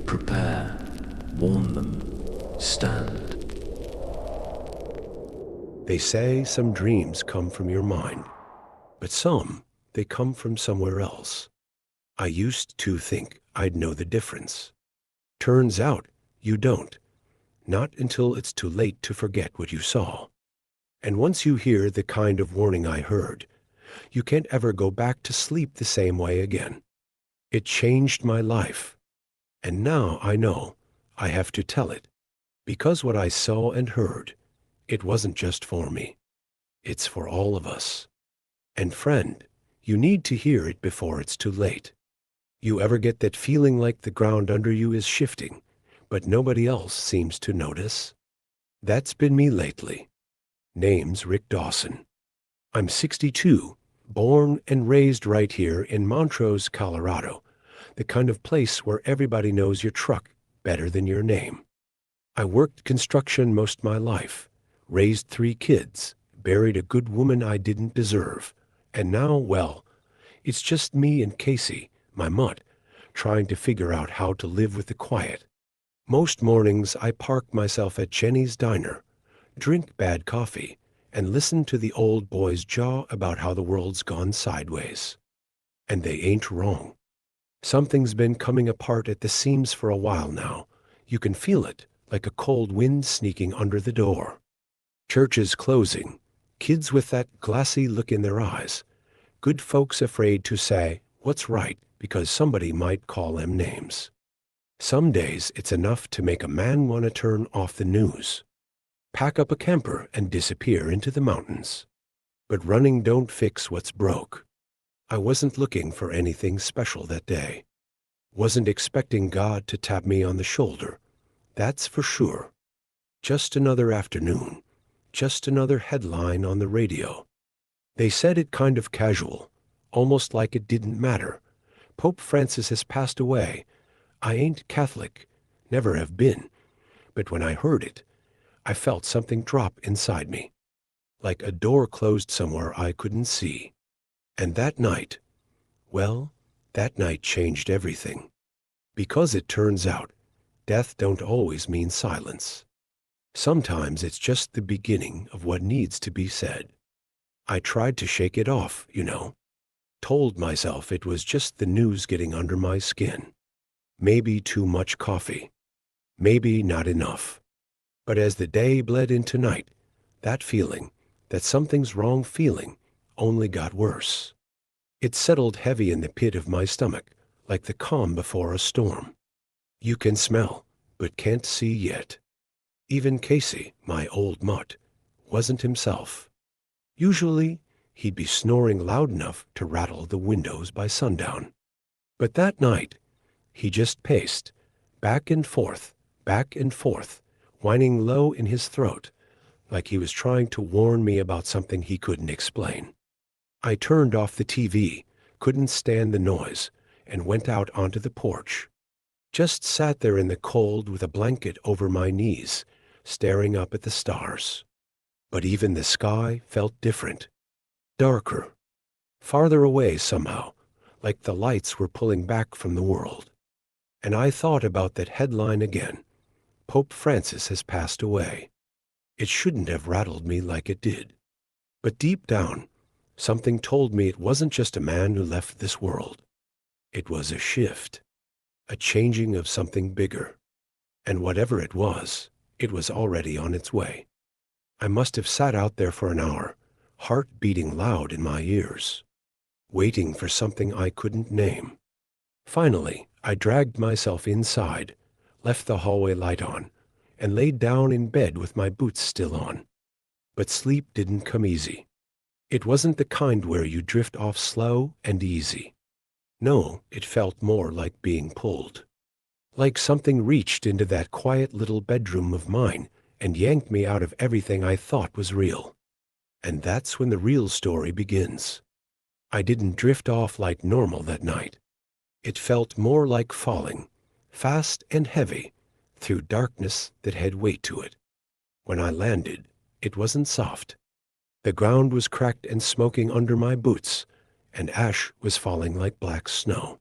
Prepare. Warn them. Stand. They say some dreams come from your mind, but some, they come from somewhere else. I used to think I'd know the difference. Turns out you don't. Not until it's too late to forget what you saw. And once you hear the kind of warning I heard, you can't ever go back to sleep the same way again. It changed my life. And now I know I have to tell it. Because what I saw and heard, it wasn't just for me. It's for all of us. And friend, you need to hear it before it's too late. You ever get that feeling like the ground under you is shifting, but nobody else seems to notice? That's been me lately. Name's Rick Dawson. I'm 62, born and raised right here in Montrose, Colorado, the kind of place where everybody knows your truck better than your name. I worked construction most my life, raised 3 kids, buried a good woman I didn't deserve, and now, well, it's just me and Casey, my mutt, trying to figure out how to live with the quiet. Most mornings I park myself at Jenny's Diner, drink bad coffee, and listen to the old boys jaw about how the world's gone sideways. And they ain't wrong. Something's been coming apart at the seams for a while now. You can feel it, like a cold wind sneaking under the door. Churches closing, kids with that glassy look in their eyes, good folks afraid to say what's right because somebody might call them names. Some days it's enough to make a man want to turn off the news, pack up a camper and disappear into the mountains. But running don't fix what's broke. I wasn't looking for anything special that day. Wasn't expecting God to tap me on the shoulder, that's for sure. Just another afternoon, just another headline on the radio. They said it kind of casual, almost like it didn't matter. Pope Francis has passed away. I ain't Catholic, never have been, but when I heard it, I felt something drop inside me, like a door closed somewhere I couldn't see. And that night, well, that night changed everything. Because it turns out, death don't always mean silence. Sometimes it's just the beginning of what needs to be said. I tried to shake it off, told myself it was just the news getting under my skin. Maybe too much coffee. Maybe not enough. But as the day bled into night, that feeling, that something's wrong feeling, only got worse. It settled heavy in the pit of my stomach, like the calm before a storm. You can smell, but can't see yet. Even Casey, my old mutt, wasn't himself. Usually, he'd be snoring loud enough to rattle the windows by sundown. But that night, he just paced, back and forth, whining low in his throat, like he was trying to warn me about something he couldn't explain. I turned off the TV, couldn't stand the noise, and went out onto the porch. Just sat there in the cold with a blanket over my knees, staring up at the stars. But even the sky felt different. Darker. Farther away somehow, like the lights were pulling back from the world. And I thought about that headline again. Pope Francis has passed away. It shouldn't have rattled me like it did. But deep down, something told me it wasn't just a man who left this world. It was a shift, a changing of something bigger. And whatever it was already on its way. I must have sat out there for an hour, heart beating loud in my ears, waiting for something I couldn't name. Finally, I dragged myself inside, left the hallway light on, and laid down in bed with my boots still on. But sleep didn't come easy. It wasn't the kind where you drift off slow and easy. No, it felt more like being pulled. Like something reached into that quiet little bedroom of mine and yanked me out of everything I thought was real. And that's when the real story begins. I didn't drift off like normal that night. It felt more like falling, fast and heavy, through darkness that had weight to it. When I landed, it wasn't soft. The ground was cracked and smoking under my boots, and ash was falling like black snow.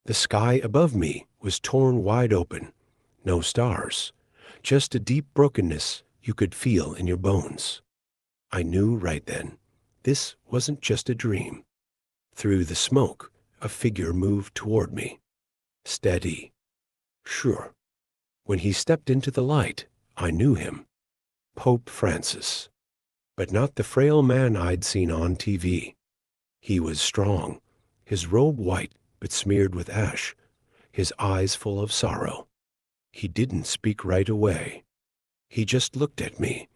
The sky above me was torn wide open. No stars. Just a deep brokenness you could feel in your bones. I knew right then, this wasn't just a dream. Through the smoke, a figure moved toward me. Steady. Sure. When he stepped into the light, I knew him. Pope Francis. But not the frail man I'd seen on TV. He was strong, his robe white but smeared with ash, his eyes full of sorrow. He didn't speak right away. He just looked at me,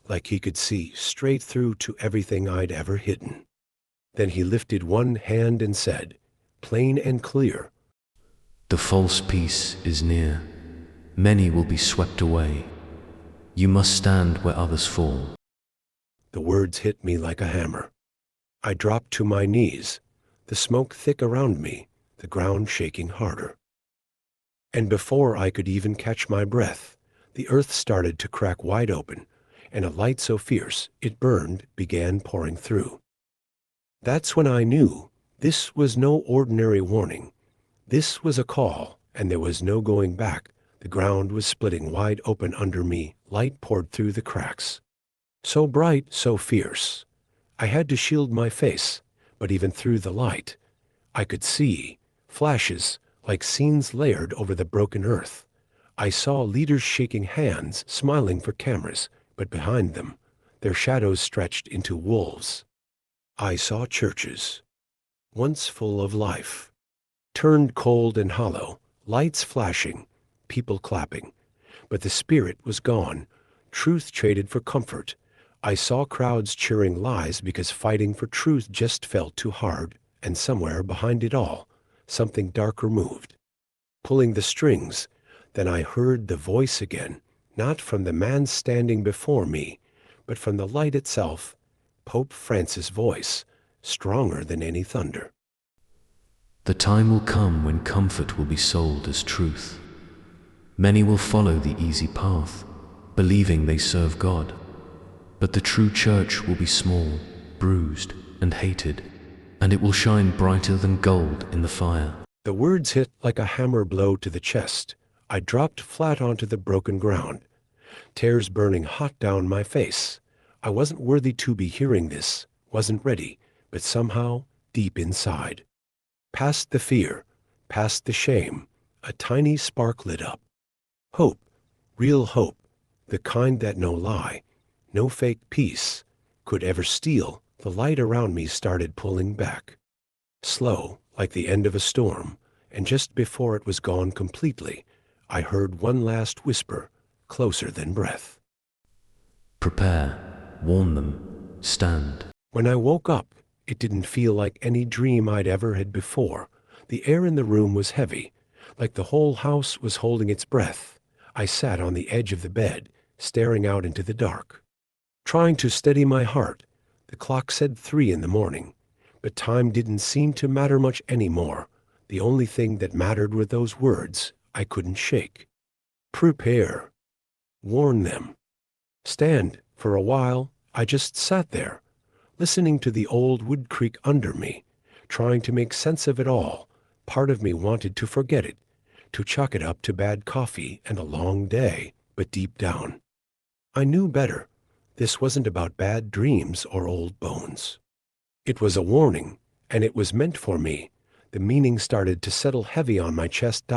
like he could see straight through to everything I'd ever hidden. Then he lifted one hand and said, plain and clear, "The false peace is near. Many will be swept away. You must stand where others fall." The words hit me like a hammer. I dropped to my knees, the smoke thick around me, the ground shaking harder. And before I could even catch my breath, the earth started to crack wide open, and a light so fierce it burned began pouring through. That's when I knew this was no ordinary warning. This was a call, and there was no going back. The ground was splitting wide open under me, light poured through the cracks. So bright, so fierce. I had to shield my face, but even through the light, I could see flashes like scenes layered over the broken earth. I saw leaders shaking hands, smiling for cameras, but behind them, their shadows stretched into wolves. I saw churches, once full of life, turned cold and hollow, lights flashing, people clapping. But the spirit was gone, truth traded for comfort. I saw crowds cheering lies because fighting for truth just felt too hard, and somewhere behind it all, something darker moved, pulling the strings. Then I heard the voice again, not from the man standing before me, but from the light itself, Pope Francis' voice, stronger than any thunder. "The time will come when comfort will be sold as truth. Many will follow the easy path, believing they serve God. But the true church will be small, bruised, and hated, and it will shine brighter than gold in the fire." The words hit like a hammer blow to the chest. I dropped flat onto the broken ground, tears burning hot down my face. I wasn't worthy to be hearing this, wasn't ready, but somehow, deep inside, past the fear, past the shame, a tiny spark lit up. Hope, real hope, the kind that no lie, no fake peace could ever steal. The light around me started pulling back, slow, like the end of a storm, and just before it was gone completely, I heard one last whisper, closer than breath. "Prepare, warn them, stand." When I woke up, it didn't feel like any dream I'd ever had before. The air in the room was heavy, like the whole house was holding its breath. I sat on the edge of the bed, staring out into the dark, trying to steady my heart. The clock said 3 in the morning, but time didn't seem to matter much anymore. The only thing that mattered were those words I couldn't shake. Prepare. Warn them. Stand. For a while, I just sat there, listening to the old wood creak under me, trying to make sense of it all. Part of me wanted to forget it, to chalk it up to bad coffee and a long day, but deep down, I knew better. This wasn't about bad dreams or old bones. It was a warning, and it was meant for me. The meaning started to settle heavy on my chest.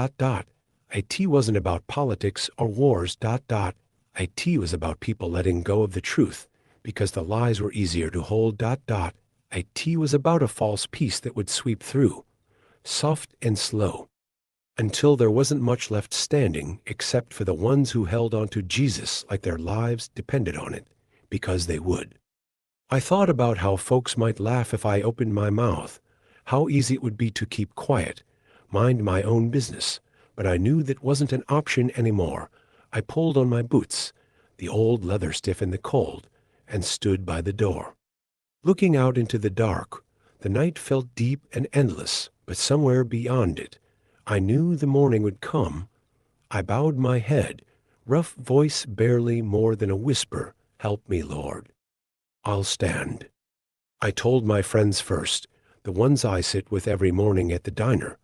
It wasn't about politics or wars. It was about people letting go of the truth because the lies were easier to hold. It was about a false peace that would sweep through, soft and slow, until there wasn't much left standing except for the ones who held on to Jesus like their lives depended on it, because they would. I thought about how folks might laugh if I opened my mouth, how easy it would be to keep quiet, mind my own business, but I knew that wasn't an option anymore. I pulled on my boots, the old leather stiff in the cold, and stood by the door. Looking out into the dark, the night felt deep and endless, but somewhere beyond it, I knew the morning would come. I bowed my head, rough voice barely more than a whisper, "Help me, Lord. I'll stand." I told my friends first, the ones I sit with every morning at the diner.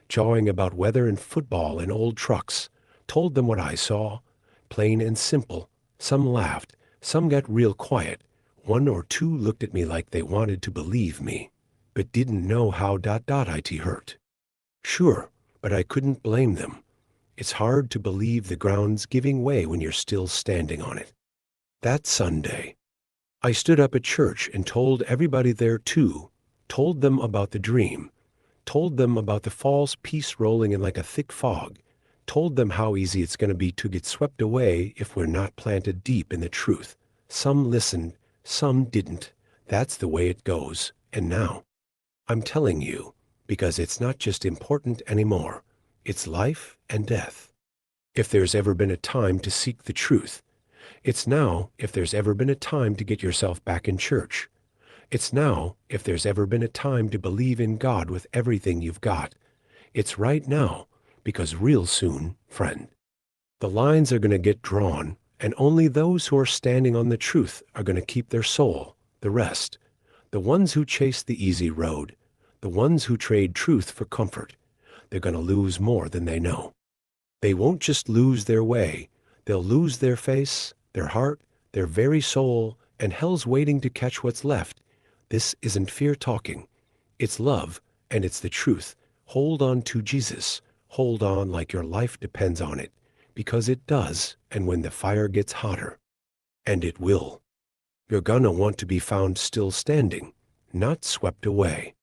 jawing about weather and football and old trucks, told them what I saw, plain and simple. Some laughed, some got real quiet. One or two looked at me like they wanted to believe me, but didn't know how it hurt. Sure, but I couldn't blame them. It's hard to believe the ground's giving way when you're still standing on it. That Sunday, I stood up at church and told everybody there too, told them about the dream, told them about the false peace rolling in like a thick fog, told them how easy it's going to be to get swept away if we're not planted deep in the truth. Some listened, some didn't. That's the way it goes. And now, I'm telling you, because it's not just important anymore. It's life and death. If there's ever been a time to seek the truth, it's now. If there's ever been a time to get yourself back in church, it's now. If there's ever been a time to believe in God with everything you've got, it's right now, because real soon, friend, the lines are going to get drawn, and only those who are standing on the truth are going to keep their soul. The rest, the ones who chase the easy road, the ones who trade truth for comfort, they're going to lose more than they know. They won't just lose their way, they'll lose their face, their heart, their very soul, and hell's waiting to catch what's left. This isn't fear talking. It's love, and it's the truth. Hold on to Jesus. Hold on like your life depends on it, because it does, and when the fire gets hotter, and it will, you're gonna want to be found still standing, not swept away.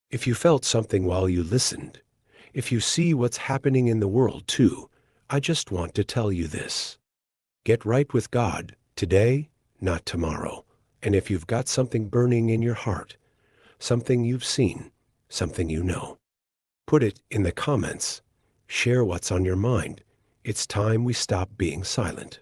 If you felt something while you listened, if you see what's happening in the world too, I just want to tell you this. Get right with God today, not tomorrow. And if you've got something burning in your heart, something you've seen, something you know, put it in the comments. Share what's on your mind. It's time we stop being silent.